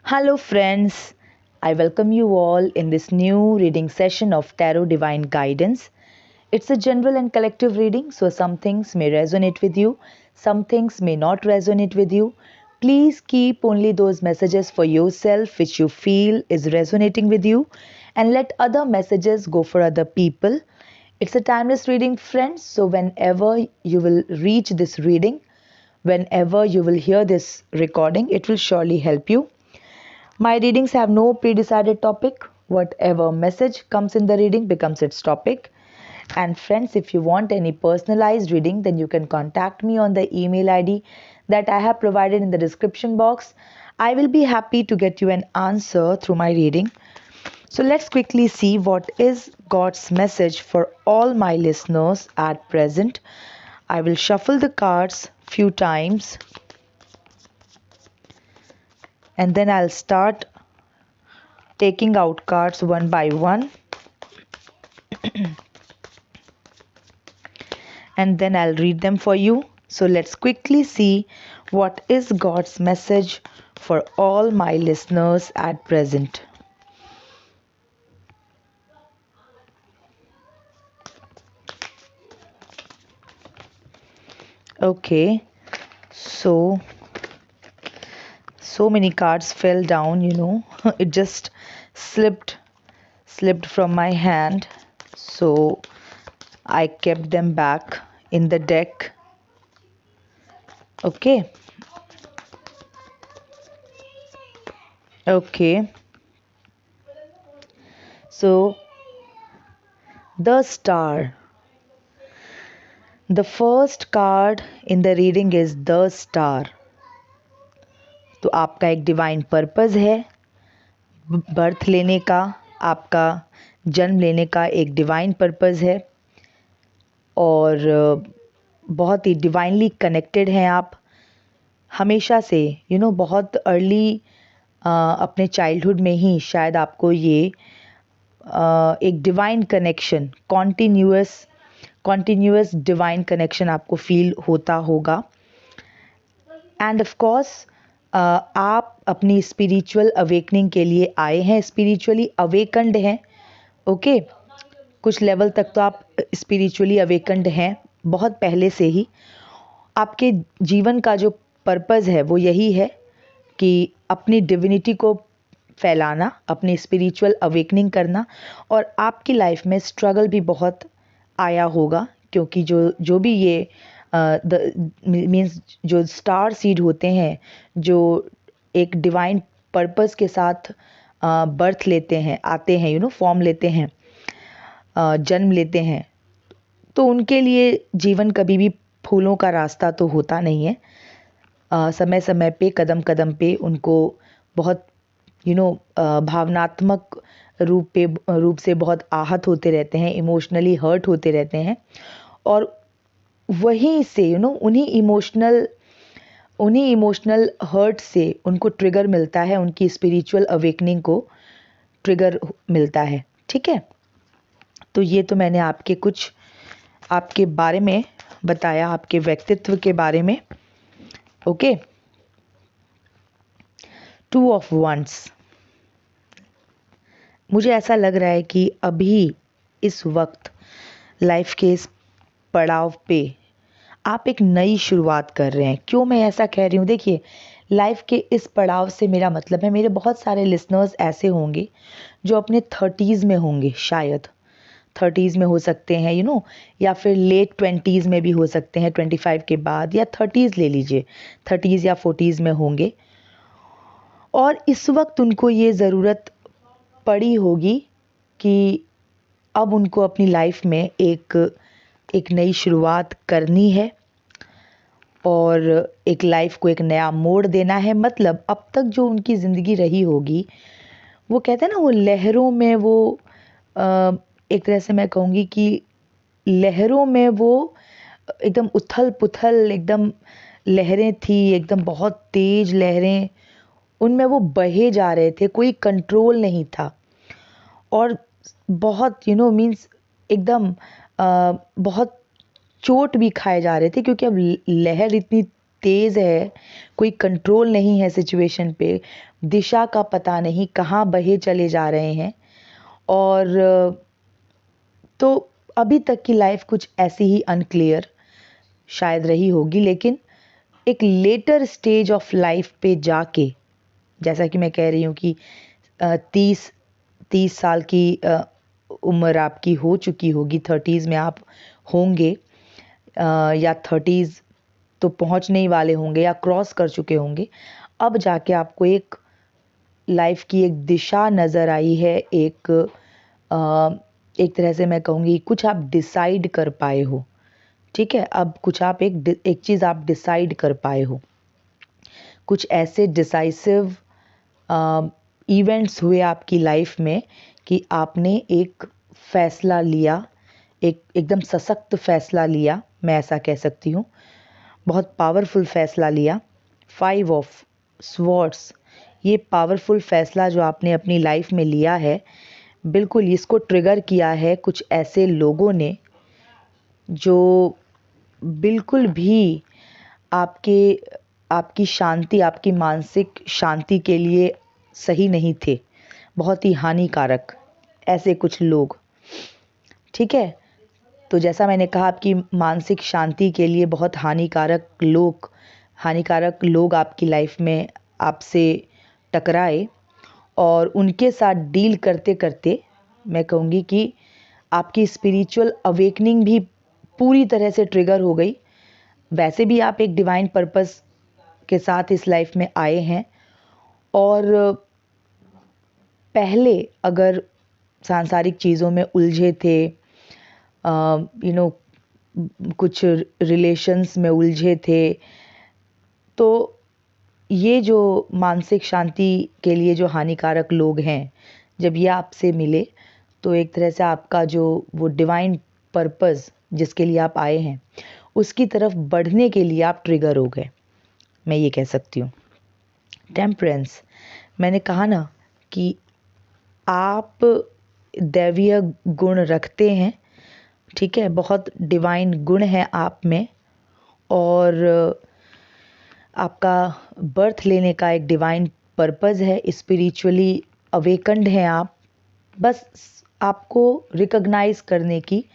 Hello, friends. I welcome you all in this new reading session of Tarot Divine Guidance. It's a general and collective reading, so some things may resonate with you, some things may not resonate with you. Please keep only those messages for yourself which you feel is resonating with you, and let other messages go for other people. It's a timeless reading, friends, so whenever you will reach this reading, whenever you will hear this recording, it will surely help you. My readings have no pre-decided topic. Whatever message comes in the reading becomes its topic. And friends, if you want any personalized reading, then you can contact me on the email ID that I have provided in the description box. I will be happy to get you an answer through my reading. So let's quickly see what is God's message for all my listeners at present. I will shuffle the cards few times and then I'll start taking out cards one by one, and then I'll read them for you. So let's quickly see what is God's message for all my listeners at present. Okay, so many cards fell down, it just slipped from my hand, so I kept them back in the deck. Okay. So the Star. The first card in the reading is the Star. तो आपका एक divine purpose है, birth लेने का, आपका जन्म लेने का एक डिवाइन पर्पस है और बहुत ही डिवाइनली कनेक्टेड हैं आप हमेशा से, बहुत अर्ली अपने चाइल्डहुड में ही शायद आपको ये एक divine connection, continuous divine connection आपको फील होता होगा. एंड ऑफ कोर्स आप अपनी स्पिरिचुअल अवेकनिंग के लिए आए हैं, स्पिरिचुअली अवेकन्ड हैं. ओके, कुछ लेवल तक तो आप स्पिरिचुअली अवेकन्ड हैं बहुत पहले से ही. आपके जीवन का जो पर्पस है वो यही है कि अपनी डिविनिटी को फैलाना, अपनी स्पिरिचुअल अवेकनिंग करना. और आपकी लाइफ में स्ट्रगल भी बहुत आया होगा, क्योंकि जो भी ये मीन्स जो स्टार सीड होते हैं, जो एक डिवाइन पर्पस के साथ बर्थ लेते हैं, आते हैं, फॉर्म लेते हैं, जन्म लेते हैं, तो उनके लिए जीवन कभी भी फूलों का रास्ता तो होता नहीं है. समय समय पे, कदम कदम पे उनको बहुत भावनात्मक रूप से बहुत आहत होते रहते हैं, इमोशनली हर्ट होते रहते हैं. और वहीं से उन्हीं इमोशनल हर्ट से उनको ट्रिगर मिलता है, उनकी स्पिरिचुअल अवेकनिंग को ट्रिगर मिलता है. ठीक है, तो ये तो मैंने आपके बारे में बताया, आपके व्यक्तित्व के बारे में. ओके. 2 of once. मुझे ऐसा लग रहा है कि अभी इस वक्त लाइफ के इस पड़ाव पे आप एक नई शुरुआत कर रहे हैं. क्यों मैं ऐसा कह रही हूँ? देखिए, लाइफ के इस पड़ाव से मेरा मतलब है, मेरे बहुत सारे लिसनर्स ऐसे होंगे जो अपने 30s में होंगे, शायद 30s में हो सकते हैं, या फिर लेट 20s में भी हो सकते हैं, 25 के बाद, या 30s ले लीजिए, 30s या 40s में होंगे. और इस वक्त उनको ये ज़रूरत पड़ी होगी कि अब उनको अपनी लाइफ में एक नई शुरुआत करनी है और एक लाइफ को एक नया मोड़ देना है. मतलब अब तक जो उनकी ज़िंदगी रही होगी, वो कहते हैं ना, वो लहरों में, वो एक तरह से मैं कहूँगी कि लहरों में वो एकदम उथल पुथल, एकदम लहरें थी, एकदम बहुत तेज लहरें, उनमें वो बहे जा रहे थे, कोई कंट्रोल नहीं था. और बहुत मीन्स एकदम बहुत चोट भी खाए जा रहे थे, क्योंकि अब लहर इतनी तेज़ है, कोई कंट्रोल नहीं है सिचुएशन पे, दिशा का पता नहीं, कहाँ बहे चले जा रहे हैं। और तो अभी तक की लाइफ कुछ ऐसी ही अनक्लियर शायद रही होगी, लेकिन एक लेटर स्टेज ऑफ लाइफ पे जाके, जैसा कि मैं कह रही हूँ कि 30 साल की उम्र आपकी हो चुकी होगी, 30s में आप होंगे, या 30s तो पहुंचने ही वाले होंगे या क्रॉस कर चुके होंगे। अब जाके आपको एक लाइफ की एक दिशा नज़र आई है, एक तरह से मैं कहूँगी कुछ आप डिसाइड कर पाए हो। ठीक है, अब कुछ आप एक चीज़ आप डिसाइड कर पाए हो। कुछ ऐसे डिसाइसिव इवेंट्स हुए आपकी लाइफ में कि आपने एक फैसला लिया, एकदम सशक्त फैसला लिया, मैं ऐसा कह सकती हूँ, बहुत पावरफुल फैसला लिया। 5 ऑफ स्वॉर्ड्स, ये पावरफुल फैसला जो आपने अपनी लाइफ में लिया है, बिल्कुल इसको ट्रिगर किया है कुछ ऐसे लोगों ने जो बिल्कुल भी आपके आपकी शांति, आपकी मानसिक शांति के लिए सही नहीं थे, बहुत ही हानिकारक ऐसे कुछ लोग। ठीक है, तो जैसा मैंने कहा आपकी मानसिक शांति के लिए बहुत हानिकारक लोग आपकी लाइफ में आपसे टकराए, और उनके साथ डील करते करते मैं कहूँगी कि आपकी स्पिरिचुअल अवेकनिंग भी पूरी तरह से ट्रिगर हो गई। वैसे भी आप एक डिवाइन पर्पस के साथ इस लाइफ में आए हैं, और पहले अगर सांसारिक चीज़ों में उलझे थे, कुछ रिलेशंस में उलझे थे, तो ये जो मानसिक शांति के लिए जो हानिकारक लोग हैं, जब ये आपसे मिले तो एक तरह से आपका जो वो डिवाइन पर्पस जिसके लिए आप आए हैं उसकी तरफ बढ़ने के लिए आप ट्रिगर हो गए, मैं ये कह सकती हूँ। टेम्परेंस, मैंने कहा ना कि आप दैवीय गुण रखते हैं। ठीक है, बहुत डिवाइन गुण है आप में, और आपका बर्थ लेने का एक डिवाइन पर्पस है, स्पिरिचुअली अवेकन्ड हैं आप। बस आपको रिकॉग्नाइज करने की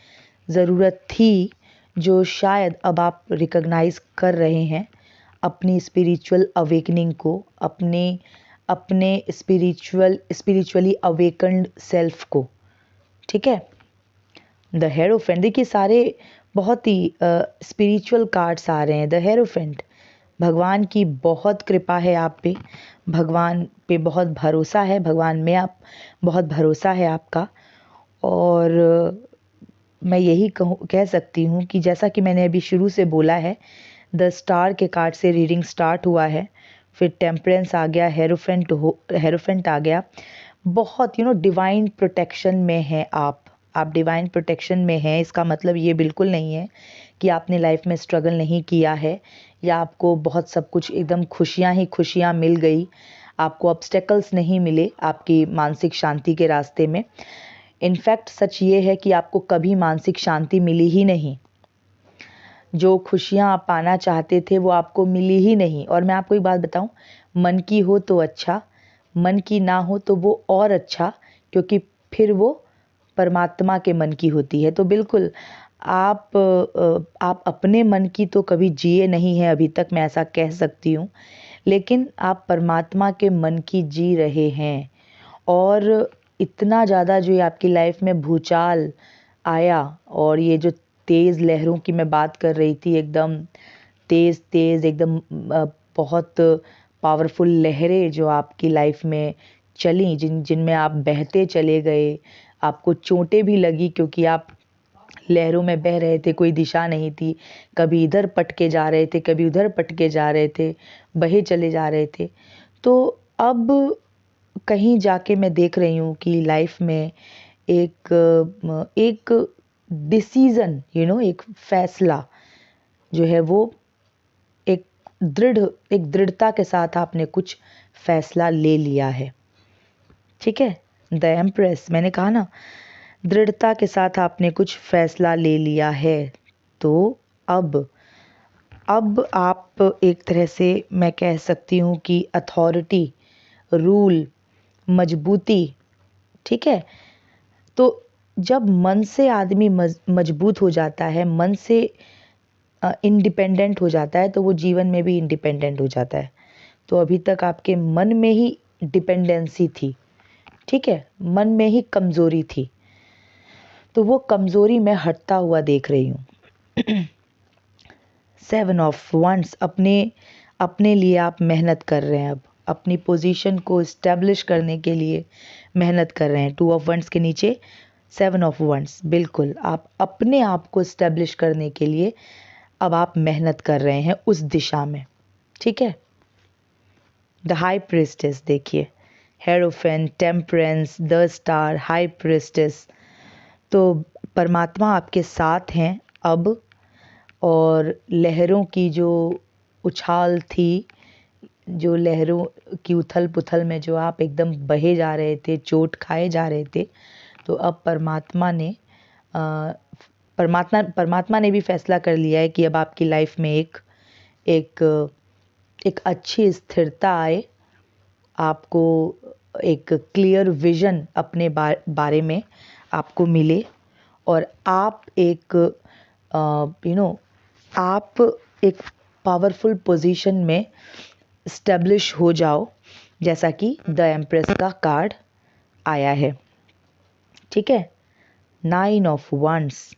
ज़रूरत थी, जो शायद अब आप रिकॉग्नाइज कर रहे हैं अपनी स्पिरिचुअल अवेकनिंग को, अपने स्पिरिचुअली अवेकन्ड सेल्फ को। ठीक है, द हेरोफेंट, देखिए सारे बहुत ही स्पिरिचुअल कार्ड्स आ रहे हैं। द हेरोफेंट, भगवान की बहुत कृपा है आप पे, भगवान पे बहुत भरोसा है, भगवान में आप बहुत भरोसा है आपका। और मैं यही कह सकती हूँ कि जैसा कि मैंने अभी शुरू से बोला है, द स्टार के कार्ड से रीडिंग स्टार्ट हुआ है, फिर टेम्परेंस आ गया, हेरोफेंट आ गया। बहुत डिवाइन प्रोटेक्शन में है आप डिवाइन प्रोटेक्शन में हैं। इसका मतलब ये बिल्कुल नहीं है कि आपने लाइफ में स्ट्रगल नहीं किया है, या आपको बहुत सब कुछ एकदम खुशियाँ ही खुशियाँ मिल गई, आपको ऑब्स्टेकल्स नहीं मिले आपकी मानसिक शांति के रास्ते में। इनफैक्ट सच ये है कि आपको कभी मानसिक शांति मिली ही नहीं, जो खुशियाँ आप पाना चाहते थे वो आपको मिली ही नहीं। और मैं आपको एक बात बताऊं, मन की हो तो अच्छा, मन की ना हो तो वो और अच्छा, क्योंकि फिर वो परमात्मा के मन की होती है। तो बिल्कुल आप अपने मन की तो कभी जिए नहीं हैं अभी तक, मैं ऐसा कह सकती हूँ, लेकिन आप परमात्मा के मन की जी रहे हैं। और इतना ज़्यादा जो ये आपकी लाइफ में भूचाल आया, और ये जो तेज़ लहरों की मैं बात कर रही थी, एकदम तेज़ एकदम बहुत पावरफुल लहरें जो आपकी लाइफ में चली, जिनमें आप बहते चले गए, आपको चोटें भी लगी क्योंकि आप लहरों में बह रहे थे, कोई दिशा नहीं थी, कभी इधर पटके जा रहे थे, कभी उधर पटके जा रहे थे, बहे चले जा रहे थे। तो अब कहीं जाके मैं देख रही हूँ कि लाइफ में एक डिसीज़न, एक फैसला जो है वो एक एक दृढ़ता के साथ आपने कुछ फैसला ले लिया है। ठीक है, द एम्प्रेस, मैंने कहा ना, दृढ़ता के साथ आपने कुछ फैसला ले लिया है। तो अब अब आप एक तरह से मैं कह सकती हूँ कि अथॉरिटी, रूल, मजबूती, ठीक है। तो जब मन से आदमी मजबूत हो जाता है, मन से इंडिपेंडेंट हो जाता है, तो वो जीवन में भी इंडिपेंडेंट हो जाता है। तो अभी तक आपके मन में ही डिपेंडेंसी थी, ठीक है, मन में ही कमज़ोरी थी, तो वो कमज़ोरी मैं हटता हुआ देख रही हूँ। 7 ऑफ वंस, अपने अपने लिए आप मेहनत कर रहे हैं, अब अपनी पोजीशन को इस्टेब्लिश करने के लिए मेहनत कर रहे हैं। 2 ऑफ वंस के नीचे 7 ऑफ वंस, बिल्कुल आप अपने आप को इस्टेब्लिश करने के लिए अब आप मेहनत कर रहे हैं उस दिशा में, ठीक है। द हाई प्रिस्टेस देखिए, hierophant, temperance, the star, high priestess. तो परमात्मा आपके साथ हैं अब, और लहरों की जो उछाल थी, जो लहरों की उथल पुथल में जो आप एकदम बहे जा रहे थे, चोट खाए जा रहे थे, तो अब परमात्मा ने भी फैसला कर लिया है कि अब आपकी लाइफ में एक एक अच्छी स्थिरता आए, आपको एक क्लियर विजन अपने बारे में आपको मिले, और आप एक आप एक पावरफुल पोजीशन में स्टेब्लिश हो जाओ, जैसा कि द एम्प्रेस का कार्ड आया है, ठीक है। 9 ऑफ वंस,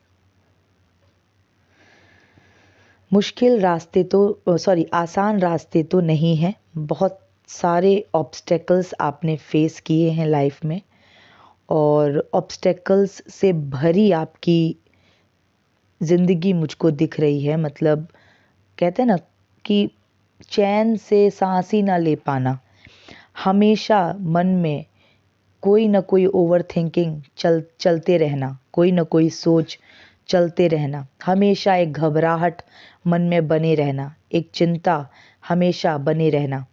मुश्किल रास्ते तो आसान रास्ते तो नहीं हैं, बहुत सारे ऑब्स्टेकल्स आपने फेस किए हैं लाइफ में, और ऑब्स्टेकल्स से भरी आपकी ज़िंदगी मुझको दिख रही है। मतलब कहते हैं ना कि चैन से सांस ही ना ले पाना, हमेशा मन में कोई ना कोई ओवर थिंकिंग चलते रहना, कोई ना कोई सोच चलते रहना, हमेशा एक घबराहट मन में बने रहना, एक चिंता हमेशा बने रहना।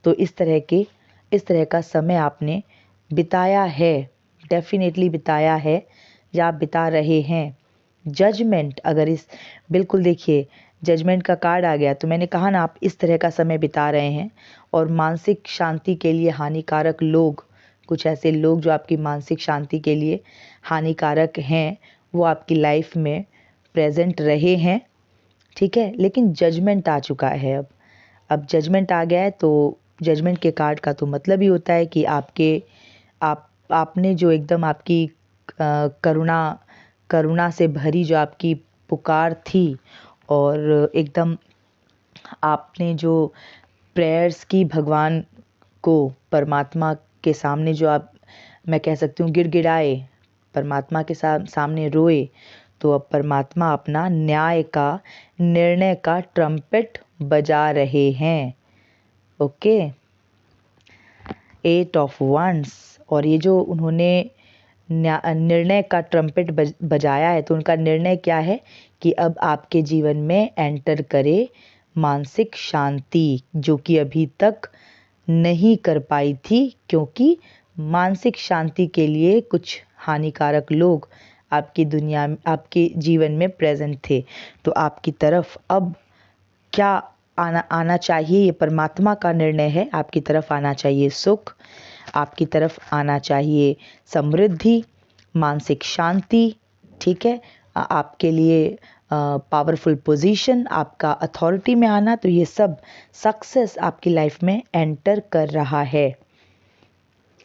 तो इस तरह का समय आपने बिताया है, डेफिनेटली बिताया है, या आप बिता रहे हैं। जजमेंट, अगर इस बिल्कुल देखिए जजमेंट का कार्ड आ गया, तो मैंने कहा ना आप इस तरह का समय बिता रहे हैं, और मानसिक शांति के लिए हानिकारक लोग, कुछ ऐसे लोग जो आपकी मानसिक शांति के लिए हानिकारक हैं, वो आपकी लाइफ में प्रेजेंट रहे हैं, ठीक है। लेकिन जजमेंट आ चुका है, अब जजमेंट आ गया है, तो जजमेंट के कार्ड का तो मतलब ही होता है कि आपने जो एकदम आपकी करुणा से भरी जो आपकी पुकार थी, और एकदम आपने जो प्रेयर्स की भगवान को, परमात्मा के सामने जो आप, मैं कह सकती हूँ गिड़गिड़ाए, परमात्मा के सामने रोए, तो अब परमात्मा अपना न्याय का, निर्णय का ट्रम्पेट बजा रहे हैं, ओके। 8 ऑफ वंस, और ये जो उन्होंने निर्णय का ट्रम्पेट बजाया है, तो उनका निर्णय क्या है कि अब आपके जीवन में एंटर करे मानसिक शांति, जो कि अभी तक नहीं कर पाई थी, क्योंकि मानसिक शांति के लिए कुछ हानिकारक लोग आपकी दुनिया में, आपके जीवन में प्रेजेंट थे। तो आपकी तरफ अब क्या आना चाहिए, ये परमात्मा का निर्णय है, आपकी तरफ आना चाहिए सुख, आपकी तरफ आना चाहिए समृद्धि, मानसिक शांति, ठीक है। आपके लिए पावरफुल पोजीशन, आपका अथॉरिटी में आना, तो ये सब सक्सेस आपकी लाइफ में एंटर कर रहा है।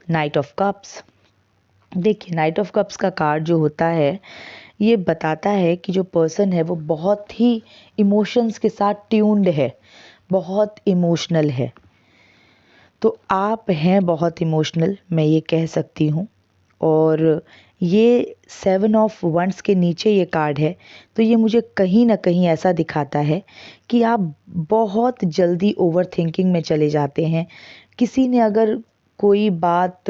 नाइट ऑफ कप्स, देखिए नाइट ऑफ कप्स का कार्ड जो होता है, ये बताता है कि जो पर्सन है वो बहुत ही इमोशंस के साथ ट्यून्ड है, बहुत इमोशनल है। तो आप हैं बहुत इमोशनल, मैं ये कह सकती हूँ। और ये 7 ऑफ वंस के नीचे ये कार्ड है, तो ये मुझे कहीं ना कहीं ऐसा दिखाता है कि आप बहुत जल्दी ओवर थिंकिंग में चले जाते हैं। किसी ने अगर कोई बात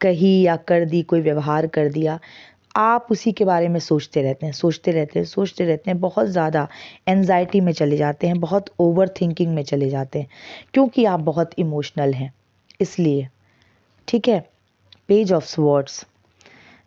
कही या कर दी, कोई व्यवहार कर दिया, आप उसी के बारे में सोचते रहते हैं, बहुत ज़्यादा एंजाइटी में चले जाते हैं, बहुत ओवर थिंकिंग में चले जाते हैं, क्योंकि आप बहुत इमोशनल हैं इसलिए, ठीक है। पेज ऑफ स्वॉर्ड्स,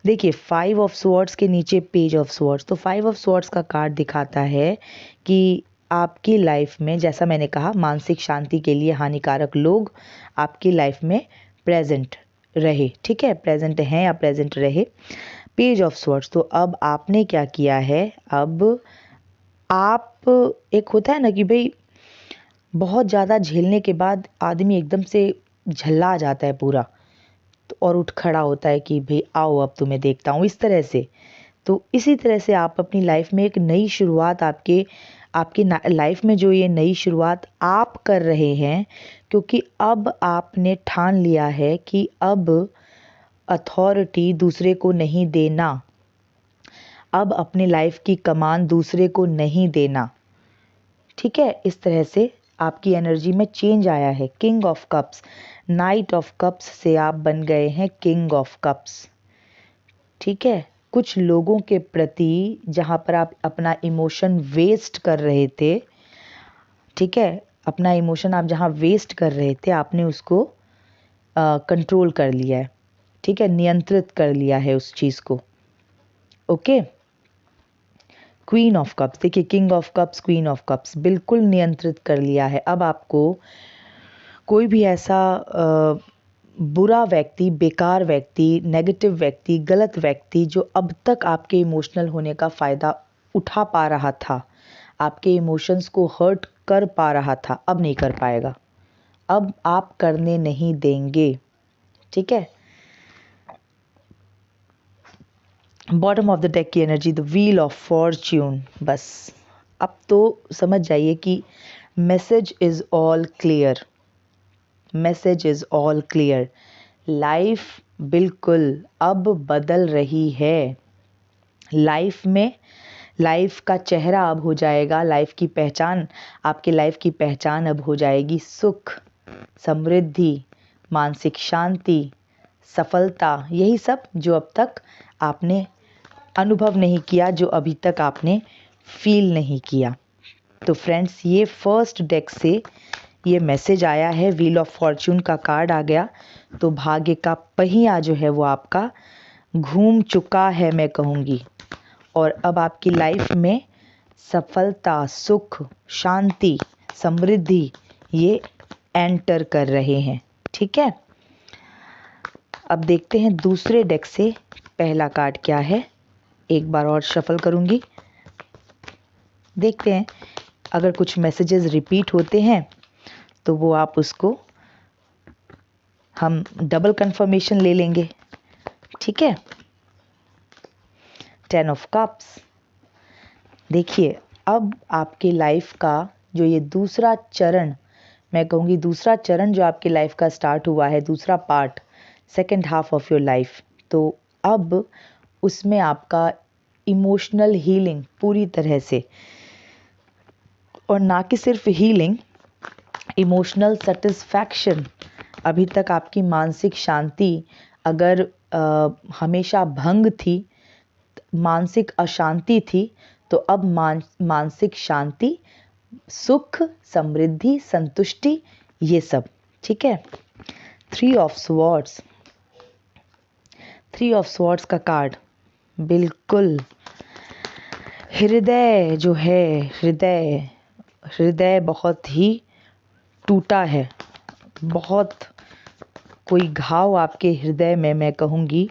देखिए 5 ऑफ स्वॉर्ड्स के नीचे पेज ऑफ स्वॉर्ड्स, तो 5 ऑफ स्वॉर्ड्स का कार्ड दिखाता है कि आपकी लाइफ में, जैसा मैंने कहा, मानसिक शांति के लिए हानिकारक लोग आपकी लाइफ में प्रेजेंट रहे, ठीक है, प्रेजेंट हैं या प्रेजेंट रहे। पेज ऑफ स्वॉर्ड्स, तो अब आपने क्या किया है, अब आप, एक होता है ना कि भाई बहुत ज़्यादा झेलने के बाद आदमी एकदम से झल्ला जाता है पूरा, तो और उठ खड़ा होता है कि भाई आओ अब तुम्हें देखता हूँ, इस तरह से। तो इसी तरह से आप अपनी लाइफ में एक नई शुरुआत, आपके आपकी लाइफ में जो ये नई शुरुआत आप कर रहे हैं, क्योंकि अब आपने ठान लिया है कि अब अथॉरिटी दूसरे को नहीं देना, अब अपने लाइफ की कमान दूसरे को नहीं देना, ठीक है। इस तरह से आपकी एनर्जी में चेंज आया है। King of cups, night of cups से आप बन गए हैं किंग ऑफ कप्स, ठीक है। कुछ लोगों के प्रति जहाँ पर आप अपना इमोशन वेस्ट कर रहे थे, ठीक है, अपना इमोशन आप जहाँ वेस्ट कर रहे थे, आपने उसको कंट्रोल कर लिया है, ठीक है, नियंत्रित कर लिया है उस चीज़ को, ओके। क्वीन ऑफ कप्स, देखिए king of cups, queen of cups, बिल्कुल नियंत्रित कर लिया है। अब आपको कोई भी ऐसा बुरा व्यक्ति, बेकार व्यक्ति, नेगेटिव व्यक्ति, गलत व्यक्ति जो अब तक आपके इमोशनल होने का फ़ायदा उठा पा रहा था, आपके इमोशंस को हर्ट कर पा रहा था, अब नहीं कर पाएगा, अब आप करने नहीं देंगे, ठीक है। बॉटम ऑफ द डेक की energy, the wheel of Fortune. बस अब तो समझ जाइए कि message is all clear, message is all clear. Life बिल्कुल अब बदल रही है। लाइफ में, लाइफ का चेहरा अब हो जाएगा, लाइफ की पहचान, आपके लाइफ की पहचान अब हो जाएगी सुख, समृद्धि, मानसिक शांति, सफलता, यही सब जो अब तक आपने अनुभव नहीं किया, जो अभी तक आपने फील नहीं किया। तो फ्रेंड्स, ये फर्स्ट डेक से ये मैसेज आया है, व्हील ऑफ फॉर्च्यून का कार्ड आ गया, तो भाग्य का पहिया जो है वो आपका घूम चुका है, मैं कहूँगी, और अब आपकी लाइफ में सफलता, सुख, शांति, समृद्धि ये एंटर कर रहे हैं, ठीक है। अब देखते हैं दूसरे डेक से पहला कार्ड क्या है, एक बार और शफल करूँगी, देखते हैं अगर कुछ मैसेजेस रिपीट होते हैं तो वो आप उसको हम डबल कंफर्मेशन ले लेंगे, ठीक है। 10 ऑफ कप्स, देखिए अब आपकी लाइफ का जो ये दूसरा चरण, मैं कहूँगी दूसरा चरण जो आपकी लाइफ का स्टार्ट हुआ है, दूसरा part, second half of your life, तो अब उसमें आपका इमोशनल हीलिंग पूरी तरह से, और ना कि सिर्फ हीलिंग, इमोशनल सेटिस्फैक्शन। अभी तक आपकी मानसिक शांति अगर हमेशा भंग थी, मानसिक अशांति थी, तो अब मानसिक शांति, सुख, समृद्धि, संतुष्टि, ये सब, ठीक है। 3 ऑफ स्वॉर्ड्स, 3 ऑफ स्वॉर्ड्स का कार्ड, बिल्कुल हृदय जो है, हृदय, हृदय बहुत ही टूटा है, बहुत कोई घाव आपके हृदय में, मैं कहूँगी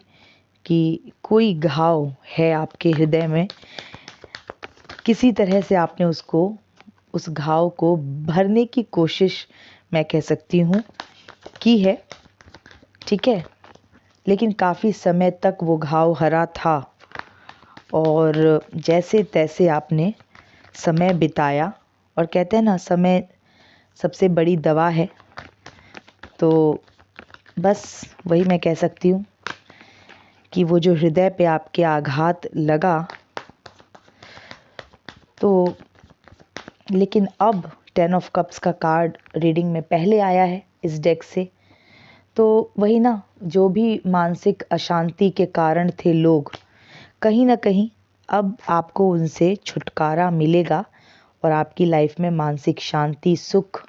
कि कोई घाव है आपके हृदय में, किसी तरह से आपने उसको, उस घाव को भरने की कोशिश, मैं कह सकती हूँ, की है, ठीक है, लेकिन काफ़ी समय तक वो घाव हरा था, और जैसे तैसे आपने समय बिताया, और कहते हैं ना समय सबसे बड़ी दवा है, तो बस वही मैं कह सकती हूँ कि वो जो हृदय पे आपके आघात लगा, तो लेकिन अब 10 ऑफ कप्स का कार्ड रीडिंग में पहले आया है इस डेक से, तो वही ना, जो भी मानसिक अशांति के कारण थे लोग, कहीं ना कहीं अब आपको उनसे छुटकारा मिलेगा, और आपकी लाइफ में मानसिक शांति, सुख,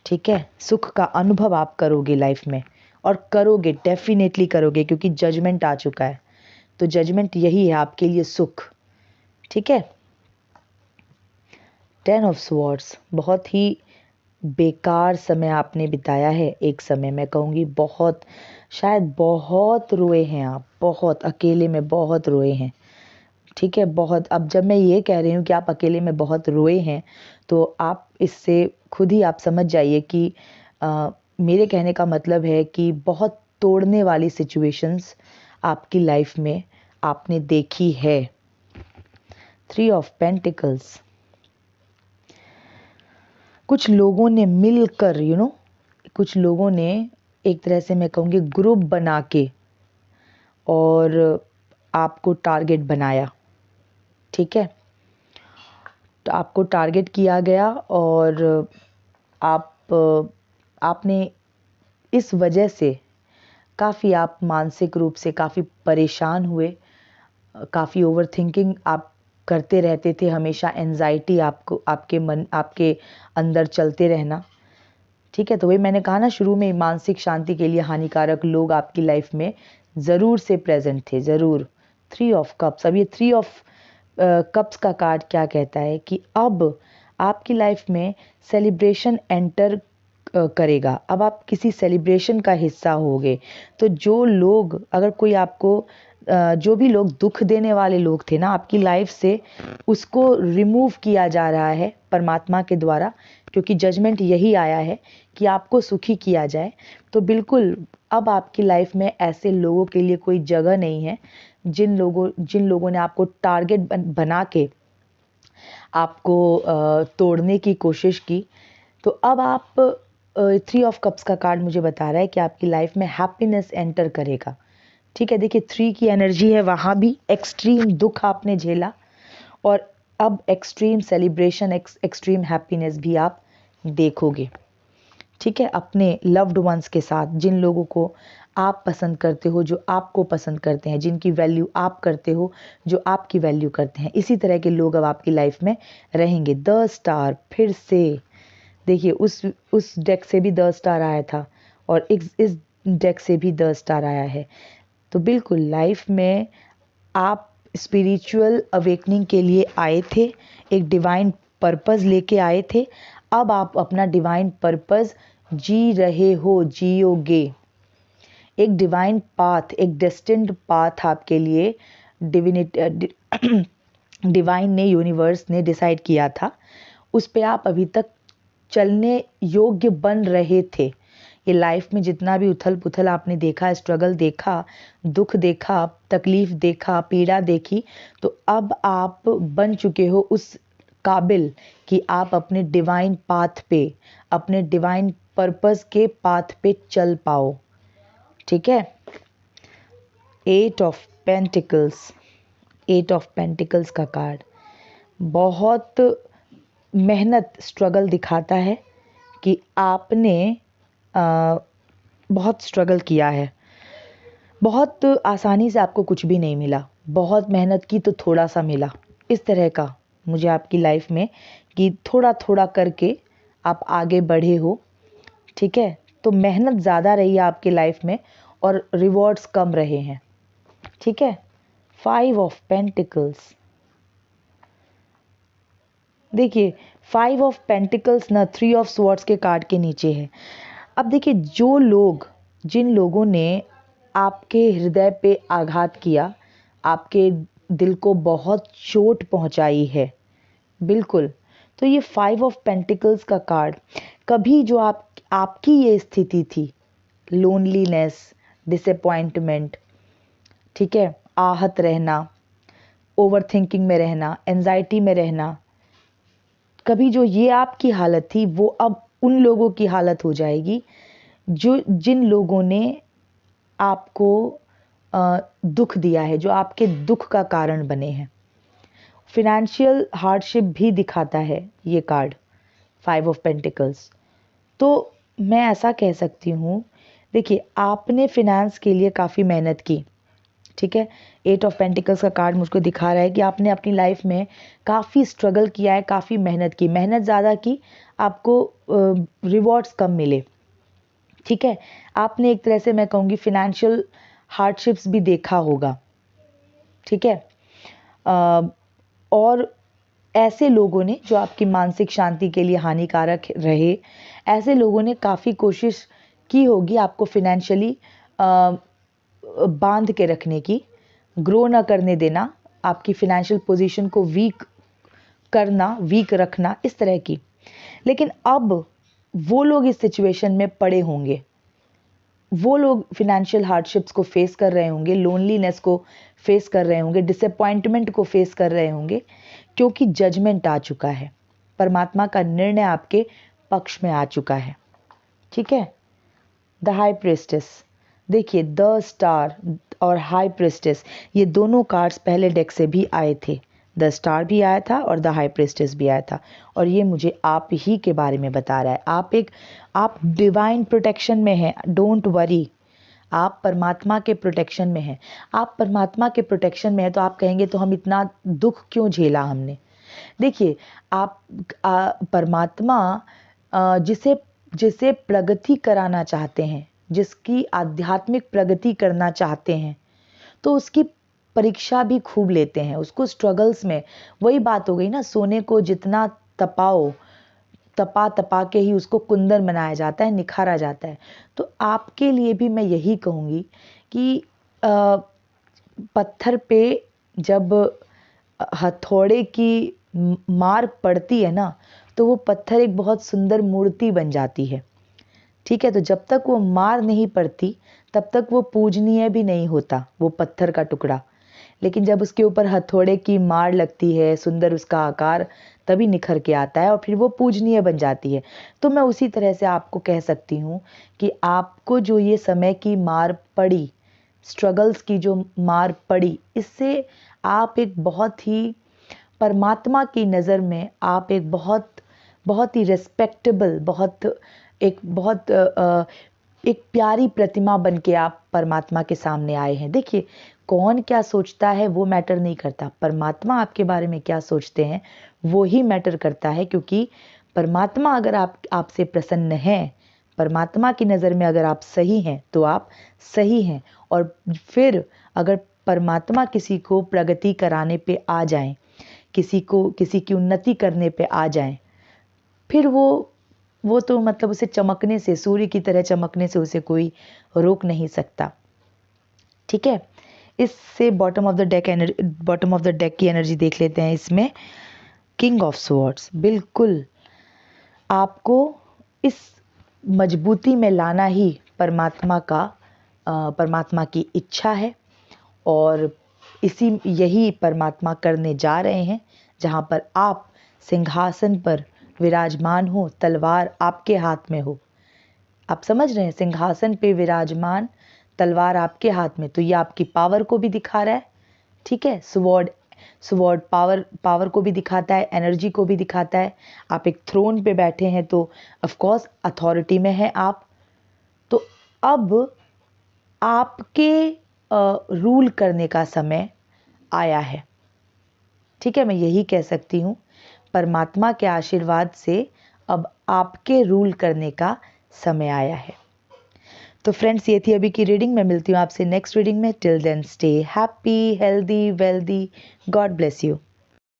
ठीक है, सुख का अनुभव आप करोगे लाइफ में, और करोगे, डेफिनेटली करोगे, क्योंकि जजमेंट आ चुका है, तो जजमेंट यही है आपके लिए सुख, ठीक है। 10 ऑफ स्वॉर्ड्स, बहुत ही बेकार समय आपने बिताया है। एक समय मैं कहूँगी बहुत, शायद बहुत रोए हैं आप, बहुत अकेले में बहुत रोए हैं। ठीक है, बहुत। अब जब मैं ये कह रही हूँ कि आप अकेले में बहुत रोए हैं, तो आप इससे खुद ही आप समझ जाइए कि मेरे कहने का मतलब है कि बहुत तोड़ने वाली सिचुएशंस आपकी लाइफ में आपने देखी है। 3 ऑफ पेंटिकल्स, कुछ लोगों ने मिलकर कुछ लोगों ने एक तरह से मैं कहूँगी ग्रुप बना के और आपको टारगेट बनाया। ठीक है, तो आपको टारगेट किया गया और आपने इस वजह से काफ़ी आप मानसिक रूप से काफ़ी परेशान हुए, काफ़ी ओवर थिंकिंग आप करते रहते थे, हमेशा एंजाइटी आपको आपके अंदर चलते रहना। ठीक है, तो वही मैंने कहा ना शुरू में, मानसिक शांति के लिए हानिकारक लोग आपकी लाइफ में ज़रूर से प्रेजेंट थे, ज़रूर। 3 ऑफ कप्स, अब ये 3 ऑफ कप्स का कार्ड क्या कहता है कि अब आपकी लाइफ में सेलिब्रेशन एंटर करेगा। अब आप किसी सेलिब्रेशन का हिस्सा होगे। तो जो लोग, अगर कोई आपको जो भी लोग दुख देने वाले लोग थे ना आपकी लाइफ से, उसको रिमूव किया जा रहा है परमात्मा के द्वारा, क्योंकि जजमेंट यही आया है कि आपको सुखी किया जाए। तो बिल्कुल अब आपकी लाइफ में ऐसे लोगों के लिए कोई जगह नहीं है जिन लोगों ने आपको टारगेट बना के आपको तोड़ने की कोशिश की। तो अब आप 3 ऑफ कप्स का कार्ड मुझे बता रहा है कि आपकी लाइफ में हैप्पीनेस एंटर करेगा। ठीक है, देखिए 3 की एनर्जी है, वहाँ भी एक्सट्रीम दुख आपने झेला और अब एक्सट्रीम सेलिब्रेशन, एक्सट्रीम हैप्पीनेस भी आप देखोगे। ठीक है, अपने लव्ड वंस के साथ, जिन लोगों को आप पसंद करते हो, जो आपको पसंद करते हैं, जिनकी वैल्यू आप करते हो, जो आपकी वैल्यू करते हैं, इसी तरह के लोग अब आपकी लाइफ में रहेंगे। 10 स्टार, फिर से देखिए उस डेक से भी 10 स्टार आया था और इस डेक से भी 10 स्टार आया है। तो बिल्कुल लाइफ में आप स्पिरिचुअल अवेकनिंग के लिए आए थे, एक डिवाइन पर्पस लेके आए थे। अब आप अपना डिवाइन पर्पस जी रहे हो, जियोगे। एक डिवाइन पाथ, एक डेस्टिन्ड पाथ आपके लिए डिवाइन ने, यूनिवर्स ने डिसाइड किया था, उस पे आप अभी तक चलने योग्य बन रहे थे। ये लाइफ में जितना भी उथल पुथल आपने देखा, स्ट्रगल देखा, दुख देखा, तकलीफ देखा, पीड़ा देखी, तो अब आप बन चुके हो उस काबिल कि आप अपने डिवाइन पाथ पे, अपने डिवाइन पर्पस के पाथ पे चल पाओ। ठीक है, 8 ऑफ पेंटिकल्स, 8 ऑफ पेंटिकल्स का कार्ड बहुत मेहनत, स्ट्रगल दिखाता है कि आपने बहुत स्ट्रगल किया है। बहुत आसानी से आपको कुछ भी नहीं मिला, बहुत मेहनत की तो थोड़ा सा मिला। इस तरह का मुझे आपकी लाइफ में कि थोड़ा थोड़ा करके आप आगे बढ़े हो। ठीक है, तो मेहनत ज़्यादा रही है आपकी लाइफ में और रिवॉर्ड्स कम रहे हैं। ठीक है, 5 ऑफ पेंटिकल्स, देखिए 5 ऑफ पेंटिकल्स ना 3 ऑफ स्वॉर्ड्स के कार्ड के नीचे है। अब देखिए जिन लोगों ने आपके हृदय पे आघात किया, आपके दिल को बहुत चोट पहुंचाई है, बिल्कुल, तो ये 5 ऑफ पेंटिकल्स का कार्ड, कभी जो आपकी ये स्थिति थी, लोनलीनेस, डिसअपॉइंटमेंट, ठीक है, आहत रहना, ओवर थिंकिंग में रहना, एंजाइटी में रहना, कभी जो ये आपकी हालत थी वो अब उन लोगों की हालत हो जाएगी जिन लोगों ने आपको दुख दिया है, जो आपके दुख का कारण बने हैं। फिनेंशियल हार्डशिप भी दिखाता है ये कार्ड 5 ऑफ पेंटिकल्स। तो मैं ऐसा कह सकती हूँ, देखिए आपने फिनेंस के लिए काफ़ी मेहनत की। ठीक है, 8 ऑफ पेंटिकल्स का कार्ड मुझको दिखा रहा है कि आपने अपनी लाइफ में काफ़ी स्ट्रगल किया है, काफ़ी मेहनत की, मेहनत ज़्यादा की, आपको रिवॉर्ड्स कम मिले। ठीक है, आपने एक तरह से मैं कहूँगी फिनेंशियल हार्डशिप्स भी देखा होगा। ठीक है, और ऐसे लोगों ने जो आपकी मानसिक शांति के लिए हानिकारक रहे, ऐसे लोगों ने काफ़ी कोशिश की होगी आपको फिनेंशियली बांध के रखने की, ग्रो ना करने देना, आपकी फिनेंशियल पोजीशन को वीक करना, वीक रखना, इस तरह की। लेकिन अब वो लोग इस सिचुएशन में पड़े होंगे, वो लोग फिनेंशियल हार्डशिप्स को फेस कर रहे होंगे, लोनलीनेस को फेस कर रहे होंगे, डिसअपॉइंटमेंट को फेस कर रहे होंगे, क्योंकि जजमेंट आ चुका है, परमात्मा का निर्णय आपके पक्ष में आ चुका है। ठीक है। द हाई प्रिस्टेस, देखिए द स्टार और हाई प्रिस्टेस, ये दोनों कार्ड्स पहले डेक से भी आए थे। द स्टार भी आया था और द हाई प्रिस्टेस भी आया था, और ये मुझे आप ही के बारे में बता रहा है। आप डिवाइन प्रोटेक्शन में हैं, डोंट वरी, आप परमात्मा के प्रोटेक्शन में हैं। आप परमात्मा के प्रोटेक्शन में हैं तो आप कहेंगे तो हम इतना दुख क्यों झेला हमने। देखिए आप परमात्मा जिसे जिसे प्रगति कराना चाहते हैं, जिसकी आध्यात्मिक प्रगति करना चाहते हैं, तो उसकी परीक्षा भी खूब लेते हैं, उसको स्ट्रगल्स में। वही बात हो गई ना, सोने को जितना तपाओ, तपा तपा के ही उसको कुंदन बनाया जाता है, निखारा जाता है। तो आपके लिए भी मैं यही कहूँगी कि पत्थर पे जब हथौड़े की मार पड़ती है ना, तो वो पत्थर एक बहुत सुंदर मूर्ति बन जाती है। ठीक है, तो जब तक वो मार नहीं पड़ती तब तक वो पूजनीय भी नहीं होता, वो पत्थर का टुकड़ा। लेकिन जब उसके ऊपर हथौड़े की मार लगती है, सुंदर उसका आकार तभी निखर के आता है और फिर वो पूजनीय बन जाती है। तो मैं उसी तरह से आपको कह सकती हूँ कि आपको जो ये समय की मार पड़ी, स्ट्रगल्स की जो मार पड़ी, इससे आप एक बहुत ही परमात्मा की नज़र में आप एक बहुत ही रिस्पेक्टेबल, एक प्यारी प्रतिमा बन के आप परमात्मा के सामने आए हैं। देखिए कौन क्या सोचता है वो मैटर नहीं करता, परमात्मा आपके बारे में क्या सोचते हैं वो ही मैटर करता है। क्योंकि परमात्मा अगर आपसे प्रसन्न है, परमात्मा की नज़र में अगर आप सही हैं तो आप सही हैं। और फिर अगर परमात्मा किसी को प्रगति कराने पे आ जाएं, किसी की उन्नति करने पे आ जाएं, फिर वो तो मतलब उसे चमकने से, सूर्य की तरह चमकने से उसे कोई रोक नहीं सकता। ठीक है, इससे बॉटम ऑफ द डेक की एनर्जी देख लेते हैं। इसमें किंग ऑफ स्वॉर्ड्स, बिल्कुल आपको इस मजबूती में लाना ही परमात्मा की इच्छा है, और यही परमात्मा करने जा रहे हैं। जहाँ पर आप सिंहासन पर विराजमान हो, तलवार आपके हाथ में हो। आप समझ रहे हैं, सिंहासन पे विराजमान, तलवार आपके हाथ में, तो ये आपकी पावर को भी दिखा रहा है। ठीक है, स्वॉर्ड पावर को भी दिखाता है, एनर्जी को भी दिखाता है। आप एक थ्रोन पे बैठे हैं तो ऑफ कोर्स अथॉरिटी में है आप। तो अब आपके रूल करने का समय आया है। ठीक है, मैं यही कह सकती हूँ, परमात्मा के आशीर्वाद से अब आपके रूल करने का समय आया है। तो फ्रेंड्स, ये थी अभी की रीडिंग। मैं मिलती हूँ आपसे नेक्स्ट रीडिंग में। Till then stay happy, healthy, wealthy. God bless you.